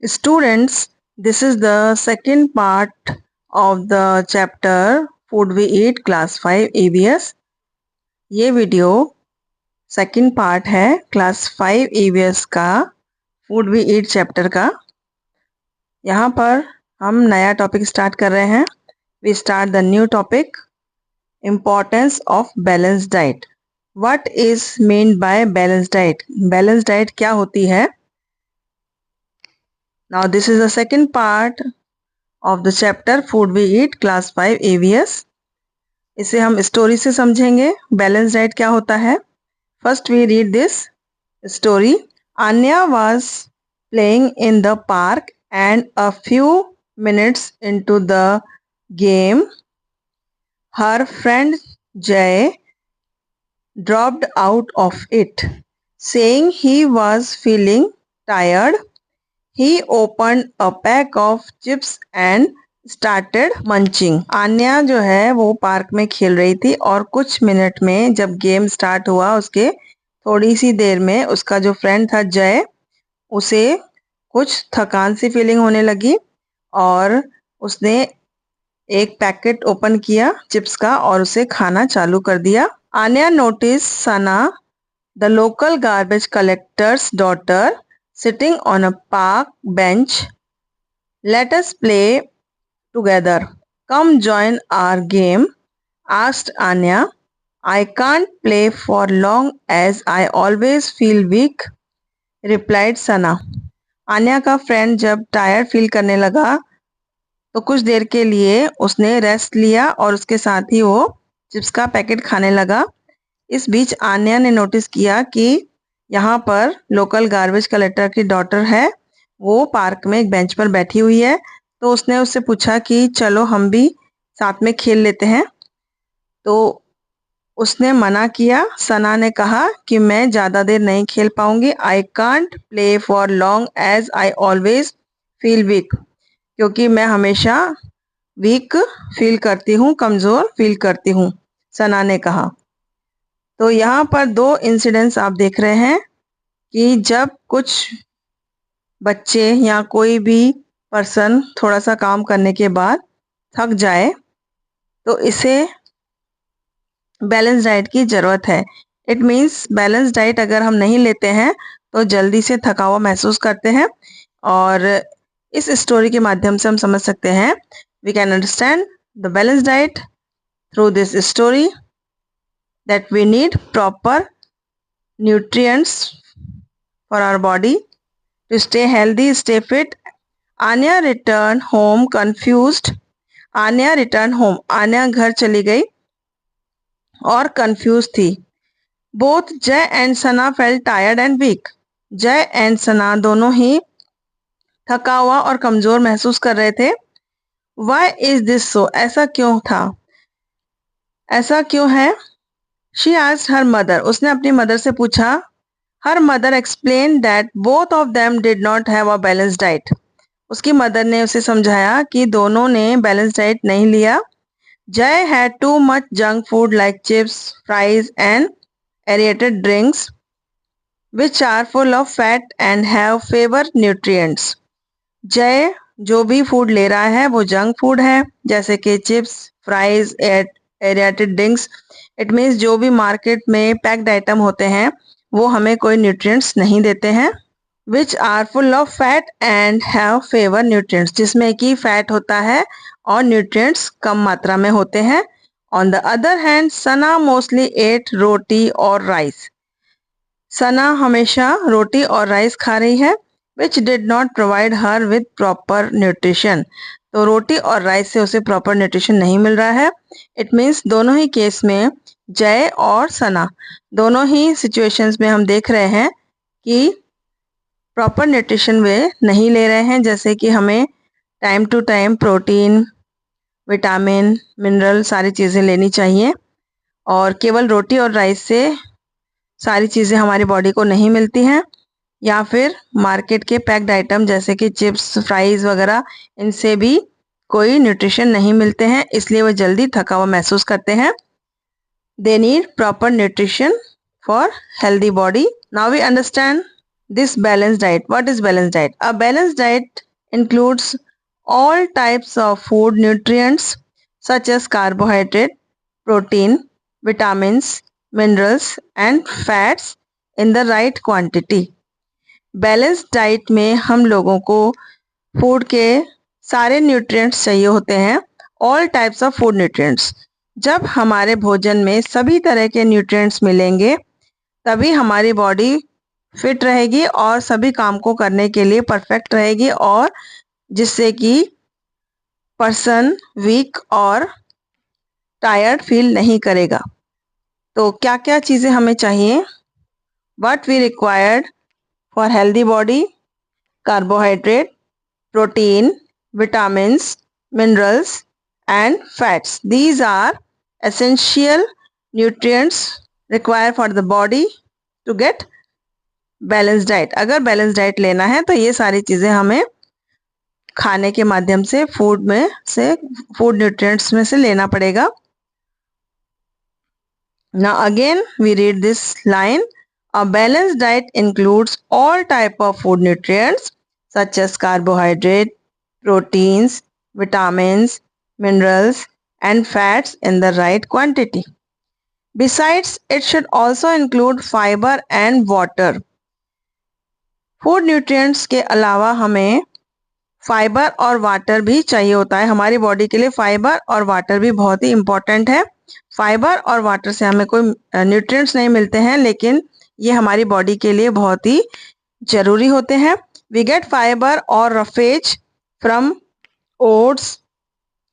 Students, this is the second part of the chapter Food We Eat Class 5 EVS. ये video second part है class 5 EVS का food we eat chapter का। यहाँ पर हम नया टॉपिक स्टार्ट कर रहे हैं। We start the new topic, importance of balance diet. What is mean by balance diet? Balance diet क्या होती है? Now this is the second part of the chapter Food We Eat Class 5 EVS. इसे हम story से समझेंगे balance diet क्या होता है। First we read this story. Anya was playing in the park and a few minutes into the game, her friend Jay dropped out of it, saying he was feeling tired. He opened a pack of chips and started munching. Anya जो है वो park में खेल रही थी और कुछ minute में जब गेम स्टार्ट हुआ उसके थोड़ी सी देर में उसका जो फ्रेंड था जय, उसे कुछ थकान सी फीलिंग होने लगी और उसने एक पैकेट ओपन किया चिप्स का और उसे खाना चालू कर दिया। Anya notice Sana, the local garbage collector's daughter, sitting on a park bench. Let us play together. Come join our game, asked Anya. I can't play for long as I always feel weak, replied Sana. Anya का friend जब tired feel करने लगा तो कुछ देर के लिए उसने rest लिया और उसके साथ ही वो चिप्स का पैकेट खाने लगा। इस बीच आन्या ने नोटिस किया कि यहाँ पर लोकल गार्बेज कलेक्टर की डॉटर है, वो पार्क में एक बेंच पर बैठी हुई है। तो उसने उससे पूछा कि चलो हम भी साथ में खेल लेते हैं। तो उसने मना किया। सना ने कहा कि मैं ज़्यादा देर नहीं खेल पाऊंगी। I can't play for long as I always feel weak, क्योंकि मैं हमेशा वीक फील करती हूँ, कमज़ोर फील करती हूँ, सना ने कहा। तो यहाँ पर दो इंसिडेंट्स आप देख रहे हैं कि जब कुछ बच्चे या कोई भी पर्सन थोड़ा सा काम करने के बाद थक जाए तो इसे बैलेंस डाइट की ज़रूरत है। इट मीन्स बैलेंस डाइट अगर हम नहीं लेते हैं तो जल्दी से थका हुआ महसूस करते हैं। और इस स्टोरी के माध्यम से हम समझ सकते हैं, we can understand the balance diet through this story, that we need proper nutrients for our body to stay healthy, stay fit. Anya returned home confused. Anya returned home. Anya घर चली गई और confused थी। Both Jay and Sana felt tired and weak. Jay and Sana दोनों ही थका हुआ और कमजोर महसूस कर रहे थे। Why is this so? ऐसा क्यों था? ऐसा क्यों है? She asked her mother. उसने अपनी मदर से पूछा। Her mother explained that both of them did not have a balanced diet. उसकी मदर ने उसे समझाया कि दोनों ने बैलेंस डाइट नहीं लिया। Jay had too much junk food like chips, fries and aerated drinks, which are full of fat and have fewer nutrients. Jay जो भी फूड ले रहा है वो जंक फूड है, जैसे कि chips, fries, aerated drinks. It means जो भी मार्केट में पैक्ड आइटम होते हैं वो हमें कोई न्यूट्रिएंट्स नहीं देते हैं। Which are full of fat and have fewer nutrients, जिसमें कि फैट होता है और न्यूट्रिएंट्स कम मात्रा में होते हैं। On the other hand Sana mostly ate roti और राइस। सना हमेशा रोटी और राइस खा रही है। Which did not provide her with proper nutrition, तो रोटी और राइस से उसे प्रॉपर न्यूट्रिशन नहीं मिल रहा है। इट मीन्स दोनों ही केस में जय और सना दोनों ही सिचुएशंस में हम देख रहे हैं कि प्रॉपर न्यूट्रिशन वे नहीं ले रहे हैं, जैसे कि हमें time to time protein, vitamin, mineral सारी चीज़ें लेनी चाहिए और केवल रोटी और राइस से सारी चीज़ें हमारी बॉडी को नहीं मिलती हैं। या फिर मार्केट के पैक्ड आइटम जैसे कि चिप्स, फ्राइज वगैरह, इनसे भी कोई न्यूट्रिशन नहीं मिलते हैं, इसलिए वो जल्दी थका हुआ महसूस करते हैं। They need proper nutrition for healthy body. Now we understand this balanced diet. What is balanced diet? A balanced diet includes all types of food nutrients such as carbohydrate, protein, vitamins, minerals and fats in the right quantity. Balance diet में हम लोगों को food के सारे nutrients चाहिए होते हैं, all types of food nutrients. जब हमारे भोजन में सभी तरह के न्यूट्रिएंट्स मिलेंगे तभी हमारी बॉडी फिट रहेगी और सभी काम को करने के लिए परफेक्ट रहेगी, और जिससे कि पर्सन वीक और टायर्ड फील नहीं करेगा। तो क्या क्या चीज़ें हमें चाहिए? What we required for healthy body? Carbohydrate, protein, vitamins, minerals and fats. These are essential nutrients required for the body to get balanced diet. अगर balanced diet लेना है तो ये सारी चीज़ें हमें खाने के माध्यम से फूड न्यूट्रिएंट्स में से लेना पड़ेगा। Now again we read this line. A balanced diet includes all type of food nutrients such as carbohydrate, proteins, vitamins, minerals and fats in the right quantity. Besides, it should also include fiber and water. Food nutrients के अलावा हमें fibre और water भी चाहिए होता है। हमारी body के लिए फाइबर और वाटर भी बहुत ही इम्पोर्टेंट है। फाइबर और वाटर से हमें कोई न्यूट्रिएंट्स नहीं मिलते हैं, लेकिन ये हमारी बॉडी के लिए बहुत ही जरूरी होते हैं। वी गेट फाइबर और roughage from oats,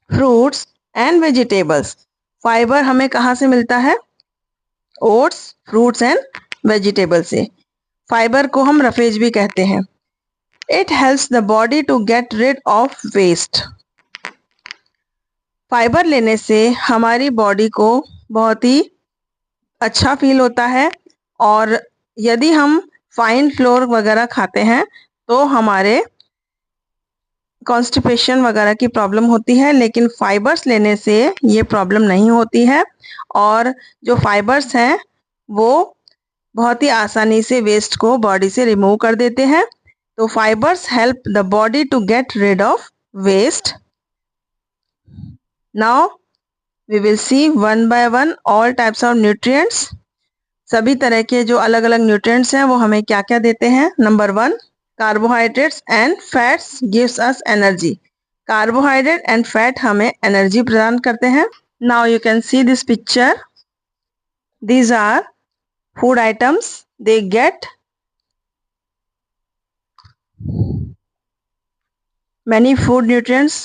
fruits and vegetables. Fibre हमें कहाँ से मिलता है? ओट्स, फ्रूट्स एंड वेजिटेबल से। फाइबर को हम रफेज भी कहते हैं। It helps the body to get rid of waste. Fibre लेने से हमारी बॉडी को बहुत ही अच्छा फील होता है, और यदि हम फाइन फ्लोर वगैरह खाते हैं तो हमारे कॉन्स्टिपेशन वगैरह की प्रॉब्लम होती है, लेकिन फाइबर्स लेने से ये प्रॉब्लम नहीं होती है। और जो फाइबर्स हैं वो बहुत ही आसानी से वेस्ट को बॉडी से रिमूव कर देते हैं। तो fibres help the body to get rid of waste. Now we will see one by one all types of nutrients. सभी तरह के जो अलग अलग न्यूट्रिएंट्स हैं वो हमें क्या क्या देते हैं। Number 1, carbohydrates and fats gives us energy. Carbohydrate and fat हमें एनर्जी प्रदान करते हैं। Now you can see this picture. These are food items. They get many food nutrients.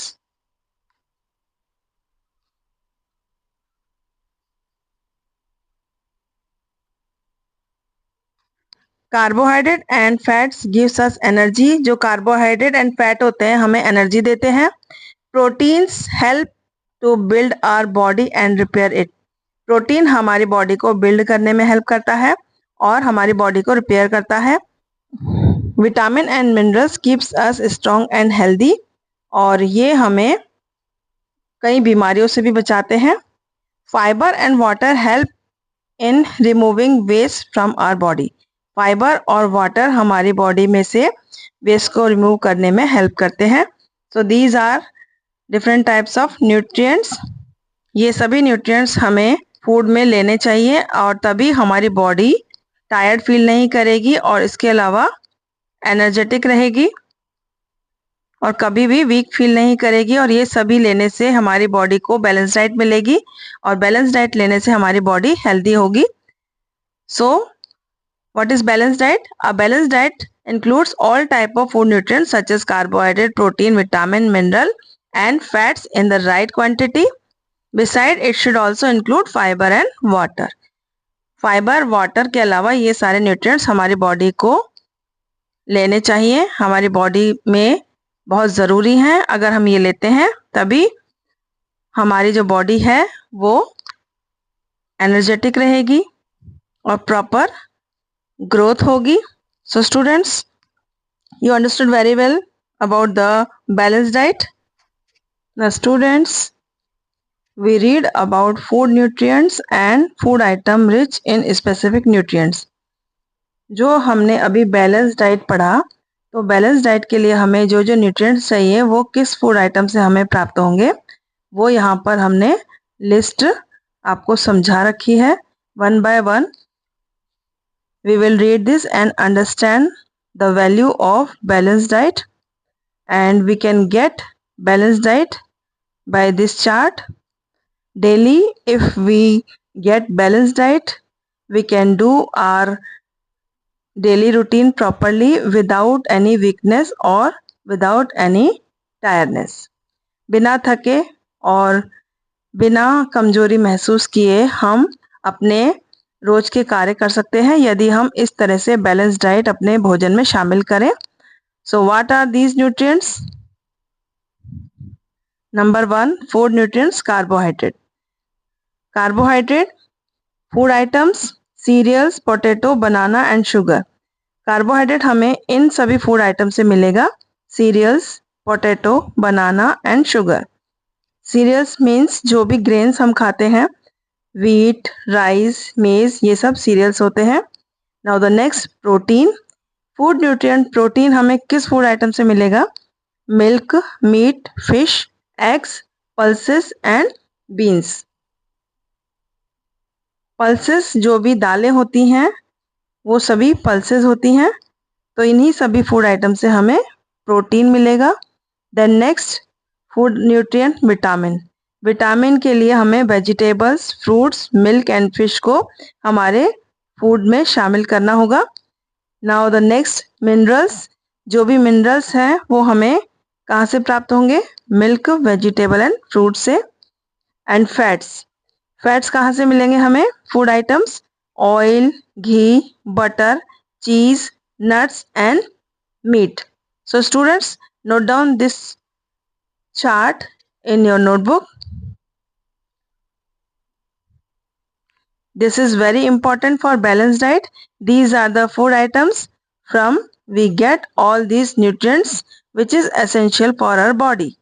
Carbohydrate and fats gives us energy. जो carbohydrate and fat होते हैं हमें energy देते हैं। Proteins help to build our body and repair it. Protein हमारी body को build करने में हेल्प करता है और हमारी बॉडी को रिपेयर करता है। Vitamin and minerals keeps us strong and healthy, और ये हमें कई बीमारियों से भी बचाते हैं। Fibre and water help in removing waste from our body. Fibre और वाटर हमारी बॉडी में से वेस्ट को रिमूव करने में हेल्प करते हैं। So these are different types of nutrients. ये सभी न्यूट्रिएंट्स हमें फूड में लेने चाहिए, और तभी हमारी बॉडी टायर्ड फील नहीं करेगी और इसके अलावा एनर्जेटिक रहेगी और कभी भी वीक फील नहीं करेगी। और ये सभी लेने से हमारी बॉडी को बैलेंस डाइट मिलेगी, और बैलेंस डाइट लेने से हमारी बॉडी हेल्दी होगी। सो what is balanced diet? A balanced diet includes all type of food nutrients such as carbohydrate, protein, vitamin, mineral and fats in the right quantity. Besides, it should also include fiber and water. Fibre, water के अलावा ये सारे nutrients हमारी body को लेने चाहिए। हमारी body में बहुत ज़रूरी हैं। अगर हम ये लेते हैं तभी हमारी जो बॉडी है वो एनर्जेटिक रहेगी और प्रॉपर growth होगी। So students, you understood very well about the balanced diet. Now students, we read about food nutrients and food item rich in specific nutrients. जो हमने अभी बैलेंस डाइट पढ़ा, तो बैलेंस डाइट के लिए हमें जो जो न्यूट्रिएंट्स चाहिए वो किस फूड आइटम से हमें प्राप्त होंगे, वो यहाँ पर हमने लिस्ट आपको समझा रखी है। One by one we will read this and understand the value of balanced diet, and we can get balanced diet by this chart. Daily, if we get balanced diet, we can do our daily routine properly without any weakness or without any tiredness. बिना थके और बिना कमजोरी महसूस किए हम अपने रोज के कार्य कर सकते हैं यदि हम इस तरह से बैलेंस डाइट अपने भोजन में शामिल करें। So what are these nutrients? Number 1, food nutrients, carbohydrate. Carbohydrate, food items, cereals, potato, banana and sugar. Carbohydrate हमें इन सभी फूड आइटम से मिलेगा, cereals, potato, banana and sugar. Cereals means जो भी ग्रेन्स हम खाते हैं, व्हीट, राइस, मेज, ये सब सीरियल्स होते हैं। Now the next, protein. Food nutrient protein हमें किस फूड आइटम से मिलेगा? Milk, meat, fish, eggs, pulses and beans. Pulses जो भी दालें होती हैं वो सभी पल्सेस होती हैं, तो इन्हीं सभी फूड आइटम से हमें प्रोटीन मिलेगा। Then next, food nutrient, vitamin. Vitamin के लिए हमें vegetables, fruits, milk and fish को हमारे फूड में शामिल करना होगा। Now the next, minerals. जो भी मिनरल्स हैं वो हमें कहाँ से प्राप्त होंगे? मिल्क, वेजिटेबल एंड फ्रूट से। एंड फैट्स, फैट्स कहाँ से मिलेंगे हमें? फूड आइटम्स, ऑयल, घी, बटर, चीज, nuts and meat. So students, note down this chart in your notebook. This is very important for balanced diet. These are the food items from we get all these nutrients which is essential for our body.